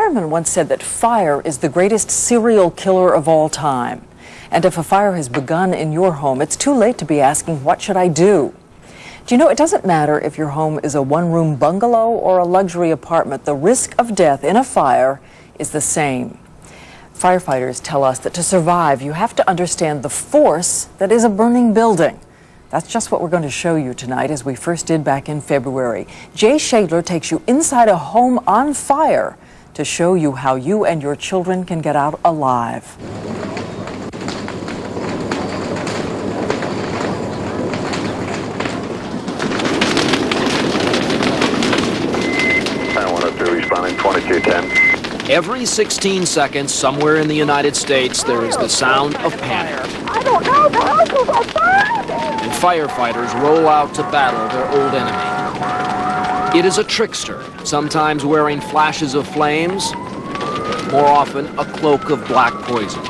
fireman once said that fire is the greatest serial killer of all time. And if a fire has begun in your home, it's too late to be asking, what should I do? Do you know, it doesn't matter if your home is a one-room bungalow or a luxury apartment. The risk of death in a fire is the same. Firefighters tell us that to survive, you have to understand the force that is a burning building. That's just what we're going to show you tonight, as we first did back in February. Jay Shadler takes you inside a home on fire to show you how you and your children can get out alive. Responding 2210. Every 16 seconds, somewhere in the United States, there is the sound of panic. I don't know, the house is on fire! And firefighters roll out to battle their old enemy. It is a trickster, sometimes wearing flashes of flames, more often a cloak of black poison.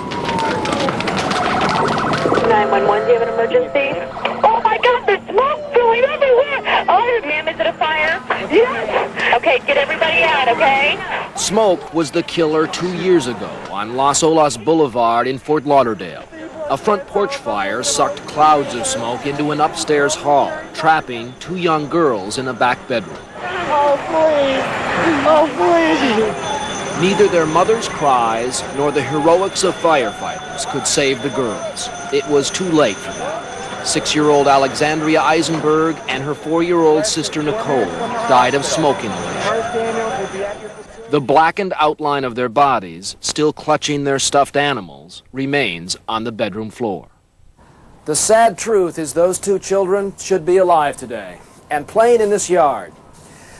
911, do you have an emergency? Oh my God, there's smoke going everywhere! Oh, ma'am, is it a fire? Yes! Okay, get everybody out, okay? Smoke was the killer 2 years ago on Las Olas Boulevard in Fort Lauderdale. A front porch fire sucked clouds of smoke into an upstairs hall, trapping 2 young girls in a back bedroom. Oh, please! Oh, please! Neither their mother's cries nor the heroics of firefighters could save the girls. It was too late for them. 6-year-old Alexandria Eisenberg and her 4-year-old sister Nicole died of smoke inhalation. The blackened outline of their bodies, still clutching their stuffed animals, remains on the bedroom floor. The sad truth is those 2 children should be alive today and playing in this yard.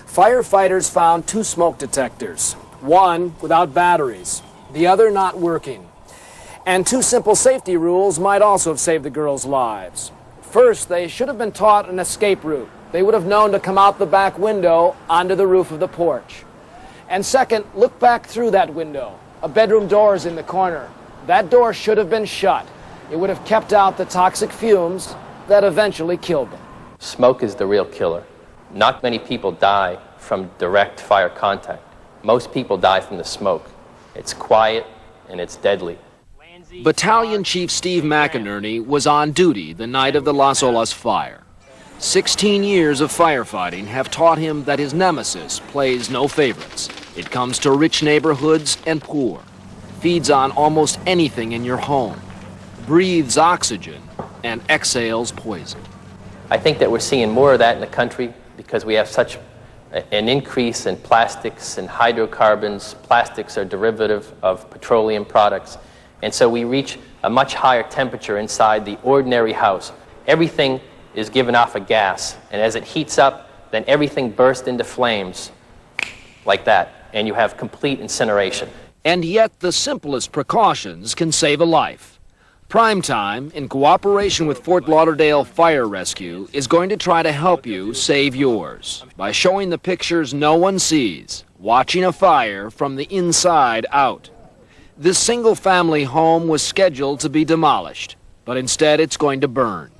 Firefighters found 2 smoke detectors, one without batteries, the other not working. And 2 simple safety rules might also have saved the girls' lives. First, they should have been taught an escape route. They would have known to come out the back window onto the roof of the porch. And second, look back through that window. A bedroom door is in the corner. That door should have been shut. It would have kept out the toxic fumes that eventually killed them. Smoke is the real killer. Not many people die from direct fire contact. Most people die from the smoke. It's quiet and it's deadly. Battalion Chief Steve McInerney was on duty the night of the Las Olas fire. 16 years of firefighting have taught him that his nemesis plays no favorites. It comes to rich neighborhoods and poor, feeds on almost anything in your home, breathes oxygen, and exhales poison. I think that we're seeing more of that in the country because we have such an increase in plastics and hydrocarbons. Plastics are derivative of petroleum products. And so we reach a much higher temperature inside the ordinary house. Everything is given off a gas, and as it heats up, then everything bursts into flames like that, and you have complete incineration. And yet the simplest precautions can save a life. Primetime, in cooperation with Fort Lauderdale Fire Rescue, is going to try to help you save yours by showing the pictures no one sees, watching a fire from the inside out. This single-family home was scheduled to be demolished, but instead it's going to burn.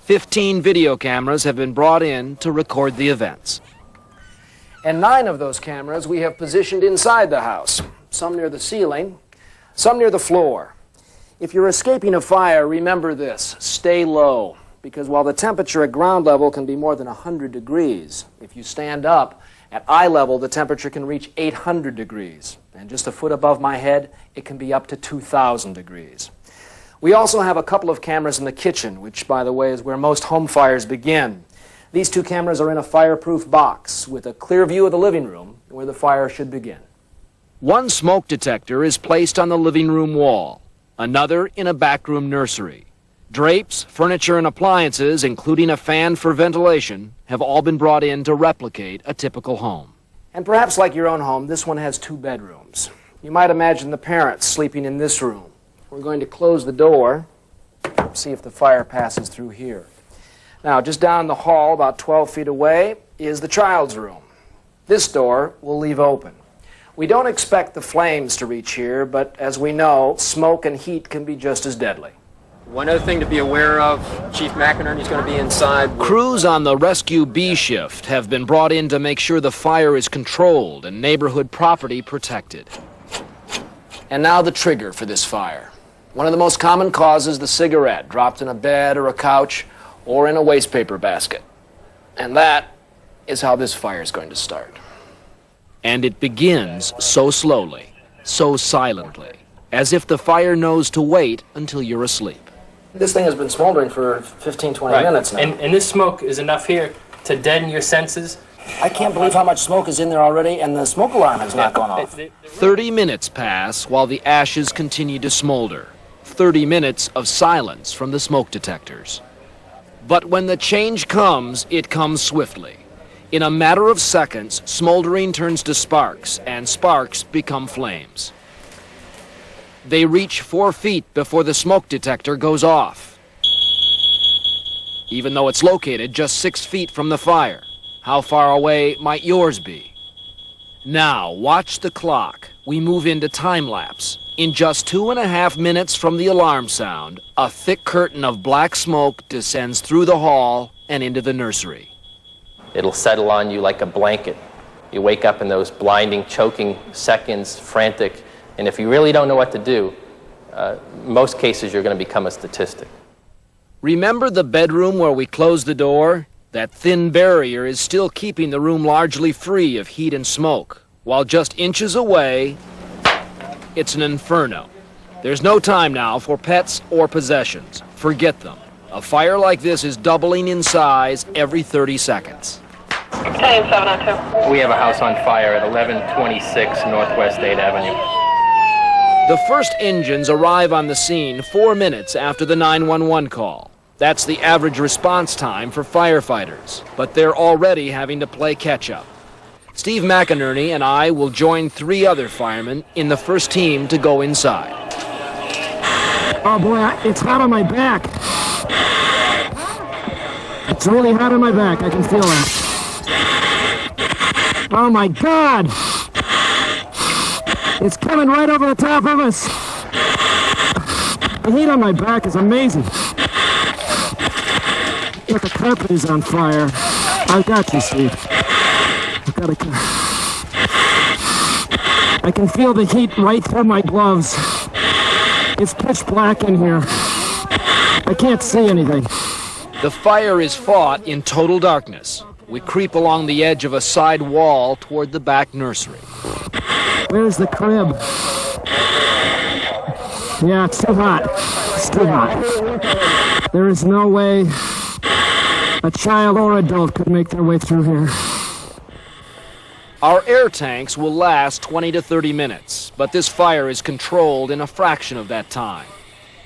15 video cameras have been brought in to record the events. And 9 of those cameras we have positioned inside the house, some near the ceiling, some near the floor. If you're escaping a fire, remember this: stay low, because while the temperature at ground level can be more than 100 degrees, if you stand up, at eye level, the temperature can reach 800 degrees. And just a foot above my head, it can be up to 2,000 degrees. We also have a couple of cameras in the kitchen, which, by the way, is where most home fires begin. These 2 cameras are in a fireproof box with a clear view of the living room where the fire should begin. One smoke detector is placed on the living room wall, another in a backroom nursery. Drapes, furniture, and appliances, including a fan for ventilation, have all been brought in to replicate a typical home. And perhaps like your own home, this one has 2 bedrooms. You might imagine the parents sleeping in this room. We're going to close the door, see if the fire passes through here. Now, just down the hall, about 12 feet away, is the child's room. This door we'll leave open. We don't expect the flames to reach here, but as we know, smoke and heat can be just as deadly. One other thing to be aware of, Chief McInerney's going to be inside. Crews on the Rescue B shift have been brought in to make sure the fire is controlled and neighborhood property protected. And now the trigger for this fire. One of the most common causes, the cigarette, dropped in a bed or a couch or in a waste paper basket. And that is how this fire is going to start. And it begins so slowly, so silently, as if the fire knows to wait until you're asleep. This thing has been smoldering for 15, 20 minutes now. And this smoke is enough here to deaden your senses. I can't believe how much smoke is in there already, and the smoke alarm has not gone off. 30 minutes pass while the ashes continue to smolder. 30 minutes of silence from the smoke detectors. But when the change comes, it comes swiftly. In a matter of seconds, smoldering turns to sparks, and sparks become flames. They reach 4 feet before the smoke detector goes off. Even though it's located just 6 feet from the fire, how far away might yours be? Now, watch the clock. We move into time-lapse. In just 2.5 minutes from the alarm sound, a thick curtain of black smoke descends through the hall and into the nursery. It'll settle on you like a blanket. You wake up in those blinding, choking seconds, frantic, and if you really don't know what to do, most cases you're going to become a statistic. Remember the bedroom where we closed the door? That thin barrier is still keeping the room largely free of heat and smoke, while just inches away, it's an inferno. There's no time now for pets or possessions. Forget them. A fire like this is doubling in size every 30 seconds. 10702. We have a house on fire at 1126 Northwest 8th Avenue. The first engines arrive on the scene 4 minutes after the 911 call. That's the average response time for firefighters, but they're already having to play catch-up. Steve McInerney and I will join 3 other firemen in the first team to go inside. Oh boy, it's hot on my back. It's really hot on my back, I can feel it. Oh my God! It's coming right over the top of us. The heat on my back is amazing. Look, the carpet is on fire. I got you, Steve. I can feel the heat right through my gloves. It's pitch black in here. I can't see anything. The fire is fought in total darkness. We creep along the edge of a side wall toward the back nursery. Where's the crib? Yeah, it's too hot. It's too hot. There is no way a child or adult could make their way through here. Our air tanks will last 20 to 30 minutes, but this fire is controlled in a fraction of that time.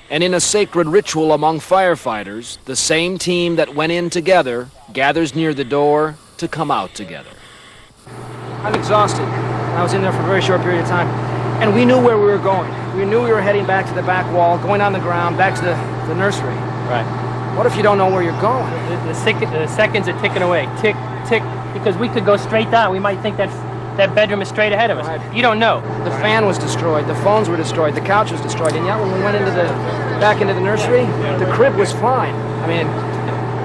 And in a sacred ritual among firefighters, the same team that went in together gathers near the door to come out together. I'm exhausted. I was in there for a very short period of time. And we knew where we were going. We knew we were heading back to the back wall, going on the ground, back to the nursery. Right. What if you don't know where you're going? The seconds are ticking away. Tick, tick. Because we could go straight down. We might think that bedroom is straight ahead of us. Right. You don't know. The fan was destroyed, the phones were destroyed, the couch was destroyed, and yet when we went back into the nursery, the crib was fine. I mean,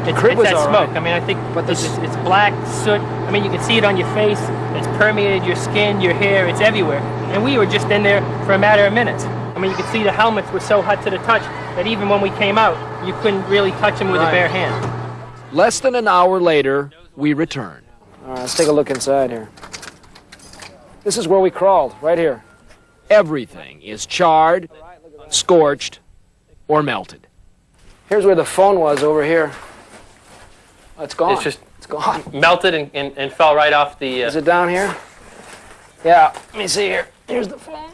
the crib was that all smoke. right. I mean, I think it's black soot. I mean, you can see it on your face. It's permeated your skin, your hair. It's everywhere. And we were just in there for a matter of minutes. I mean, you could see the helmets were so hot to the touch that even when we came out, you couldn't really touch them with a bare hand. Less than an hour later, we return. All right, let's take a look inside here. This is where we crawled, right here. Everything is charred, scorched, or melted. Here's where the phone was over here. Oh, it's gone. It's gone. Melted and fell right off the... Is it down here? Yeah, let me see here. Here's the phone.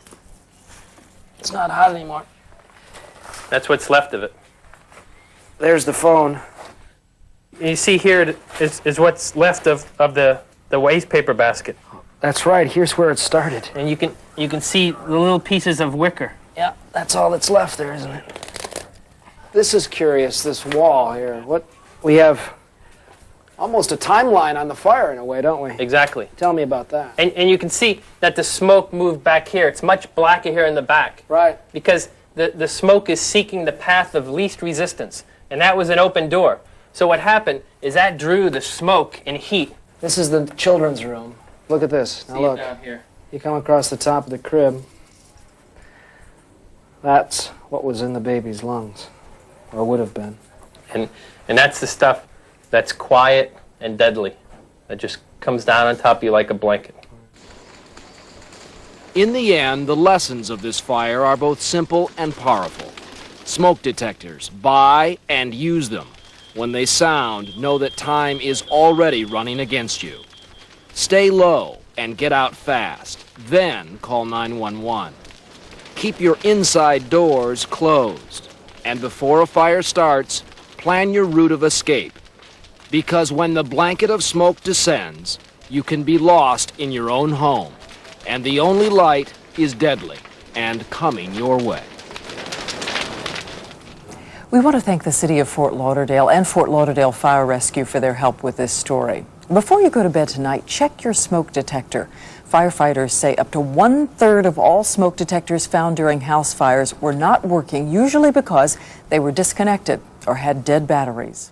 It's not hot anymore. That's what's left of it. There's the phone. You see here is what's left of the waste paper basket. That's right. Here's where it started. And you can see the little pieces of wicker. Yeah, that's all that's left there, isn't it? This is curious, this wall here. What we have almost a timeline on the fire in a way, don't we? Exactly. Tell me about that. And you can see that the smoke moved back here. It's much blacker here in the back. Right. Because the smoke is seeking the path of least resistance, and that was an open door. So what happened is that drew the smoke and heat. This is the children's room. Look at this. Now look. Down here. You come across the top of the crib. That's what was in the baby's lungs, or would have been. And that's the stuff that's quiet and deadly. That just comes down on top of you like a blanket. In the end, the lessons of this fire are both simple and powerful. Smoke detectors, buy and use them. When they sound, know that time is already running against you. Stay low and get out fast, then call 911. Keep your inside doors closed. And before a fire starts, plan your route of escape. Because when the blanket of smoke descends, you can be lost in your own home. And the only light is deadly and coming your way. We want to thank the City of Fort Lauderdale and Fort Lauderdale Fire Rescue for their help with this story. Before you go to bed tonight, check your smoke detector. Firefighters say up to 1/3 of all smoke detectors found during house fires were not working, usually because they were disconnected or had dead batteries.